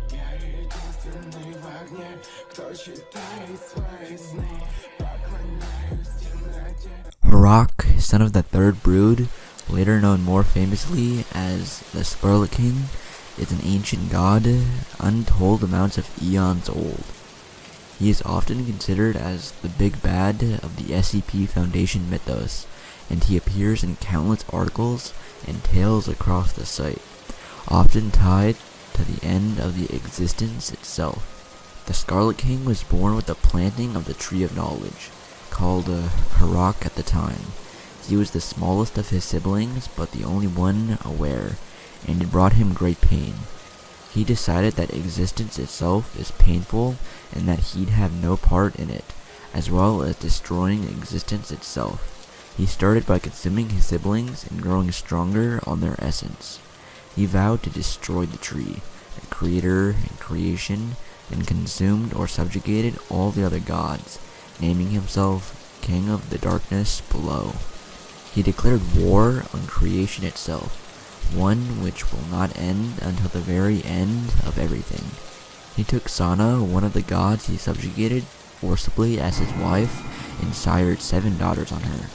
Я единственный в огне, кто читает свои сны. Поклоняюсь темноте. Harrock, son of the Third Brood, later known more famously as the Scarlet King, is an ancient god, untold amounts of eons old. He is often considered as the big bad of the SCP Foundation mythos, and he appears in countless articles and tales across the site, often tied to the end of the existence itself. The Scarlet King was born with the planting of the Tree of Knowledge, called Harrock at the time. He was the smallest of his siblings, but the only one aware, and it brought him great pain. He decided that existence itself is painful and that he'd have no part in it, as well as destroying existence itself. He started by consuming his siblings and growing stronger on their essence. He vowed to destroy the tree, the creator and creation, and consumed or subjugated all the other gods, naming himself King of the Darkness Below. He declared war on creation itself, one which will not end until the very end of everything. He took Sana, one of the gods he subjugated, forcibly as his wife, and sired 7 daughters on her.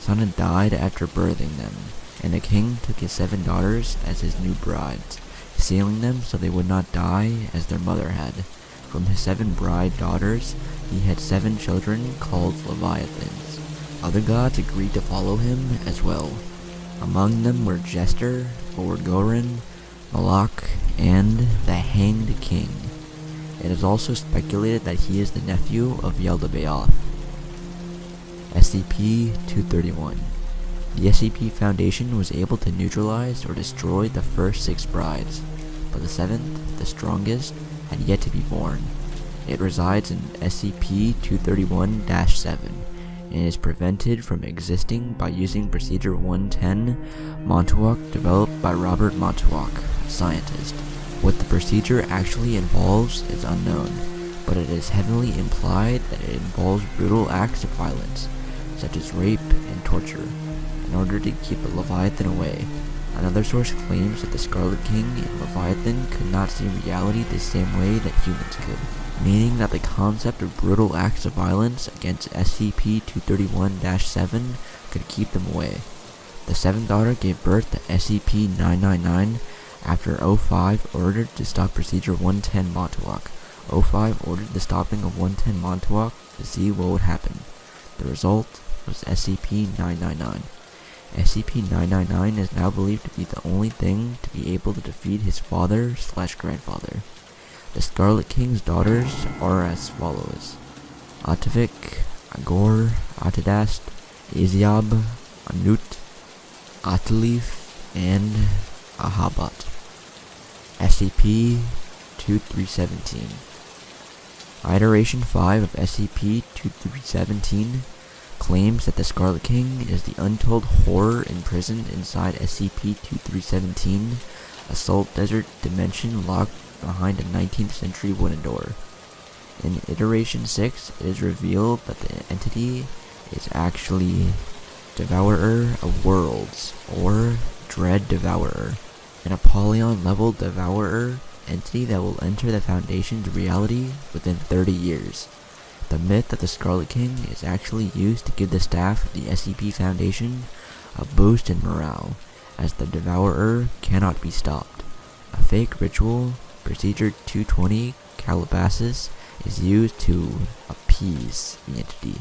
Sana died after birthing them, and the king took his 7 daughters as his new brides, sealing them so they would not die as their mother had. From his 7 bride daughters, he had 7 children called Leviathans. Other gods agreed to follow him as well. Among them were Jester, Lord Gorin, Malak, and the Hanged King. It is also speculated that he is the nephew of Yaldabaoth. SCP-231. The SCP Foundation was able to neutralize or destroy the first 6 brides, but the 7th, the strongest, had yet to be born. It resides in SCP-231-7 and is prevented from existing by using Procedure 110 Montauk developed by Robert Montauk, a scientist. What the procedure actually involves is unknown, but it is heavily implied that it involves brutal acts of violence, such as rape and torture, in order to keep the Leviathan away. Another source claims that the Scarlet King and Leviathan could not see reality the same way that humans could, meaning that the concept of brutal acts of violence against SCP-231-7 could keep them away. The 7th daughter gave birth to SCP-999 after O5 ordered to stop Procedure 110 Montauk. O5 ordered the stopping of 110 Montauk to see what would happen. The result was SCP-999. SCP-999 is now believed to be the only thing to be able to defeat his father/grandfather. The Scarlet King's daughters are as follows: Ativik, Agor, Atidast, Aziab, Anut, Atalif, and Ahabat. SCP-2317. Iteration 5 of SCP-2317 claims that the Scarlet King is the untold horror imprisoned inside SCP-2317, a salt desert dimension locked behind a 19th century wooden door. In Iteration 6, it is revealed that the entity is actually Devourer of Worlds, or Dread Devourer, an Apollyon-level Devourer entity that will enter the Foundation's reality within 30 years. The myth of the Scarlet King is actually used to give the staff of the SCP Foundation a boost in morale, as the Devourer cannot be stopped. A fake ritual, Procedure 220 Calabasas, is used to appease the entity.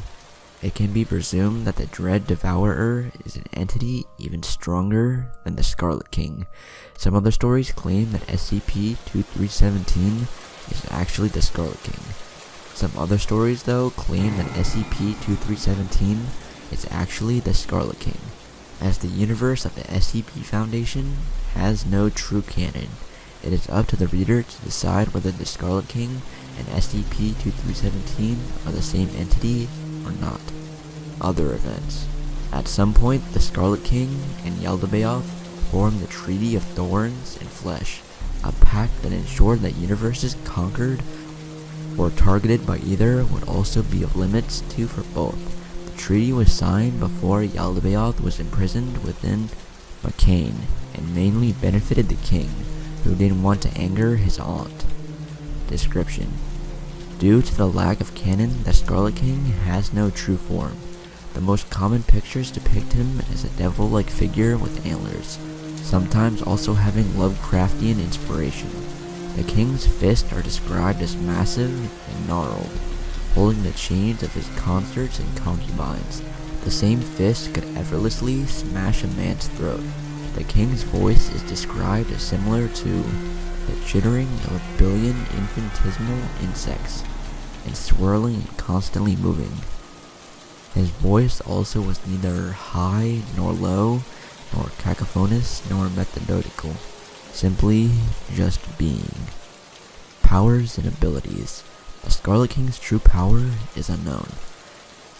It can be presumed that the Dread Devourer is an entity even stronger than the Scarlet King. Some other stories claim that SCP-2317 is actually the Scarlet King. Some other stories, though, claim that SCP-2317 is actually the Scarlet King. As the universe of the SCP Foundation has no true canon, it is up to the reader to decide whether the Scarlet King and SCP-2317 are the same entity or not. Other events. At some point, the Scarlet King and Yaldabaoth formed the Treaty of Thorns and Flesh, a pact that ensured that universes conquered or targeted by either would also be of limits to for both. The treaty was signed before Yaldabaoth was imprisoned within McCain, and mainly benefited the king, who didn't want to anger his aunt. Description: due to the lack of canon, the Scarlet King has no true form. The most common pictures depict him as a devil-like figure with antlers, sometimes also having Lovecraftian inspiration. The king's fists are described as massive and gnarled, holding the chains of his consorts and concubines. The same fist could effortlessly smash a man's throat. The king's voice is described as similar to the chittering of a billion infinitesimal insects, and swirling and constantly moving. His voice also was neither high nor low, nor cacophonous nor methodical, simply just being. Powers and abilities. The Scarlet King's true power is unknown.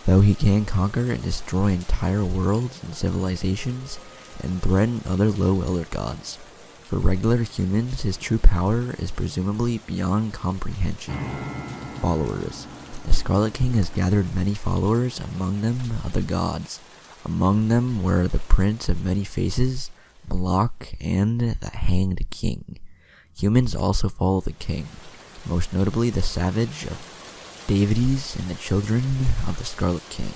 Though he can conquer and destroy entire worlds and civilizations, and threaten other low elder gods. For regular humans, his true power is presumably beyond comprehension. Followers. The Scarlet King has gathered many followers, among them other gods. Among them were the Prince of Many Faces, Malak, and the Hanged King. Humans also follow the king, most notably the Savage of Davides and the Children of the Scarlet King,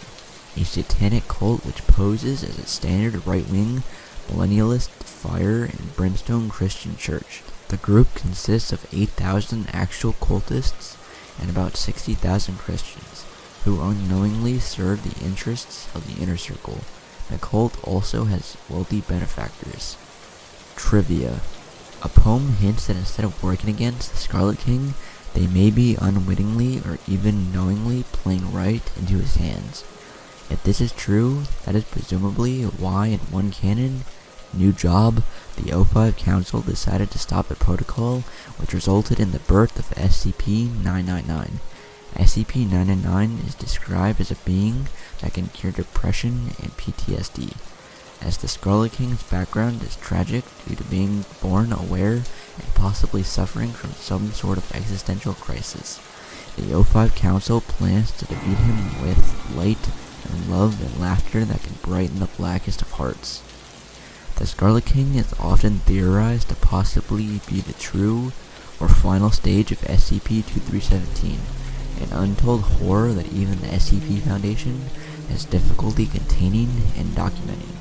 a satanic cult which poses as a standard right-wing, millennialist, fire and brimstone Christian church. The group consists of 8,000 actual cultists and about 60,000 Christians, who unknowingly serve the interests of the inner circle. The cult also has wealthy benefactors. Trivia. A poem hints that instead of working against the Scarlet King, they may be unwittingly or even knowingly playing right into his hands. If this is true, that is presumably why in one canon, new job, the O5 Council decided to stop a protocol which resulted in the birth of SCP-999. SCP-999 is described as a being that can cure depression and PTSD, as the Scarlet King's background is tragic due to being born aware and possibly suffering from some sort of existential crisis. The O5 Council plans to defeat him with light and love and laughter that can brighten the blackest of hearts. The Scarlet King is often theorized to possibly be the true or final stage of SCP-2317, an untold horror that even the SCP Foundation has difficulty containing and documenting.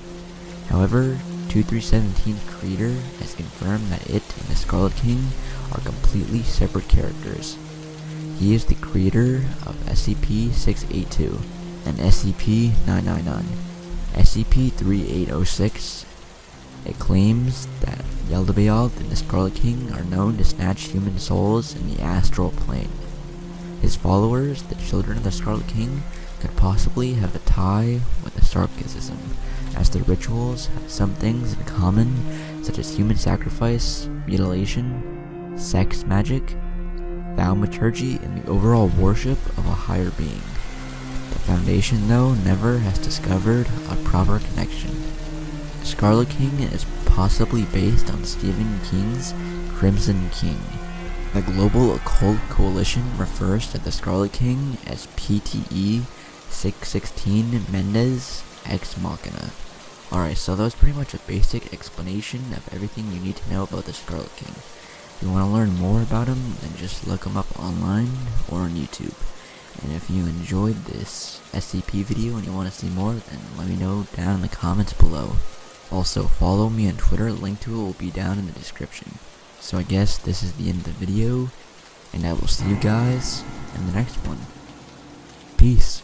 However, 2317's creator has confirmed that it and the Scarlet King are completely separate characters. He is the creator of SCP-682 and SCP-999. SCP-3806, it claims that Yaldabaoth and the Scarlet King are known to snatch human souls in the astral plane. His followers, the Children of the Scarlet King, could possibly have a tie with the Sarkism, as the rituals have some things in common, such as human sacrifice, mutilation, sex magic, thaumaturgy, and the overall worship of a higher being. The Foundation, though, never has discovered a proper connection. The Scarlet King is possibly based on Stephen King's Crimson King. The Global Occult Coalition refers to the Scarlet King as PTE 616 Mendez Ex Machina. Alright, so that was pretty much a basic explanation of everything you need to know about the Scarlet King. If you want to learn more about him, then just look him up online or on YouTube. And if you enjoyed this SCP video and you want to see more, then let me know down in the comments below. Also, follow me on Twitter, link to it will be down in the description. So I guess this is the end of the video, and I will see you guys in the next one. Peace.